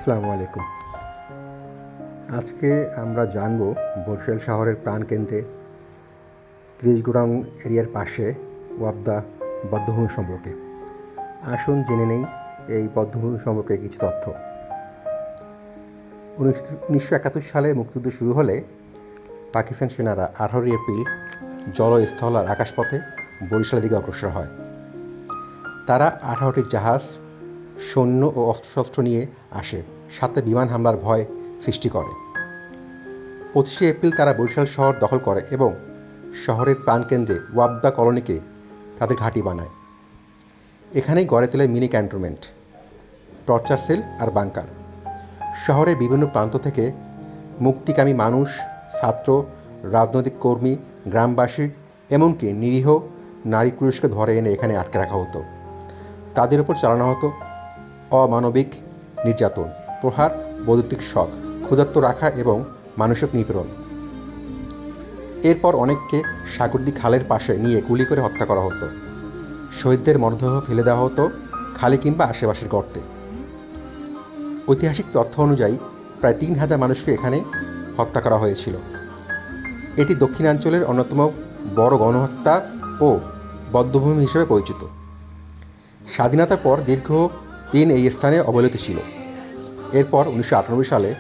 আসসালামু আলাইকুম। আজকে আমরা জানব বরিশাল শহরের প্রাণকেন্দ্রে 30 গোডাউন এরিয়ার পাশে ওয়াপদা বধ্যভূমি সম্পর্কে। আসুন জেনে নেই এই বধ্যভূমি সম্পর্কে কিছু তথ্য। 1971 সালে মুক্তিযুদ্ধ শুরু হলে পাকিস্তান সেনারা 18 এপ্রিল জল, স্থল আর আকাশপথে বরিশালের দিকে অগ্রসর হয়। তারা 18টি জাহাজ, সৈন্য ও অস্ত্রশস্ত্র নিয়ে আসে, সাথে বিমান হামলার ভয় সৃষ্টি করে। 25 এপ্রিল তারা বরিশাল শহর দখল করে এবং শহরের প্রাণকেন্দ্রে ওয়াপদা কলোনিকে তাদের ঘাঁটি বানায়। এখানেই গড়ে তোলে মিনি ক্যান্টনমেন্ট, টর্চার সেল আর বাংকার। শহরের বিভিন্ন প্রান্ত থেকে মুক্তিকামী মানুষ, ছাত্র, রাজনৈতিক কর্মী, গ্রামবাসী, এমনকি নিরীহ নারী পুরুষকে ধরে এনে এখানে আটকে রাখা হতো। তাদের উপর চালানো হতো অমানবিক নির্যাতন, প্রহার, বৈদ্যুতিক শক, ক্ষুধার্ত রাখা এবং মানসিক নিপীড়ন। এরপর অনেককে সাগরদী খালের পাশে নিয়ে গুলি করে হত্যা করা হতো। শহীদদের মরদেহ ফেলে দেওয়া হতো খালে কিংবা আশেপাশের গর্তে। ঐতিহাসিক তথ্য অনুযায়ী প্রায় 3000 মানুষকে এখানে হত্যা করা হয়েছিল। এটি দক্ষিণাঞ্চলের অন্যতম বড় গণহত্যা ও বধ্যভূমি হিসেবে পরিচিত। স্বাধীনতার পর দীর্ঘদিন এই স্থানে অবহেলিত ছিল। এরপর 1998 সালে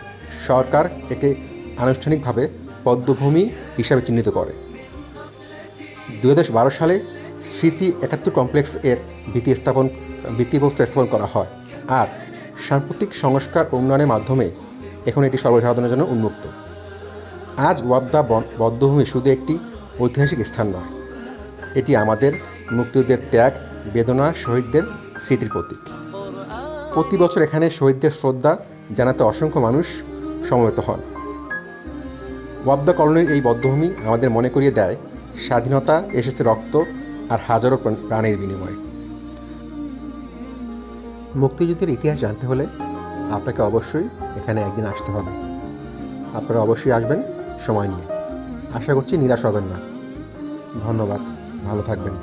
সরকার একে আনুষ্ঠানিকভাবে বধ্যভূমি হিসাবে চিহ্নিত করে। 2012 সালে স্মৃতি 71 কমপ্লেক্স এর ভিত্তিপ্রস্তর স্থাপন করা হয়, আর সাম্প্রতিক সংস্কার উন্নয়নের মাধ্যমে এখন এটি সর্বসাধারণের জন্য উন্মুক্ত। আজ ওয়াপদা বধ্যভূমি শুধু একটি ঐতিহাসিক স্থান নয়, এটি আমাদের মুক্তিযুদ্ধের ত্যাগ, বেদনা, শহীদদের স্মৃতির প্রতীক। প্রতি বছর এখানে শহীদদের শ্রদ্ধা জানাতে অসংখ্য মানুষ সমবেত হন। ওয়াপদা কলোনির এই বধ্যভূমি আমাদের মনে করিয়ে দেয় স্বাধীনতা এসেছে রক্ত আর হাজারো প্রাণের বিনিময়ে। মুক্তিযুদ্ধের ইতিহাস জানতে হলে আপনাকে অবশ্যই এখানে একদিন আসতে হবে। আপনারা অবশ্যই আসবেন সময় নিয়ে। আশা করছি নিরাশ হবেন না। ধন্যবাদ, ভালো থাকবেন।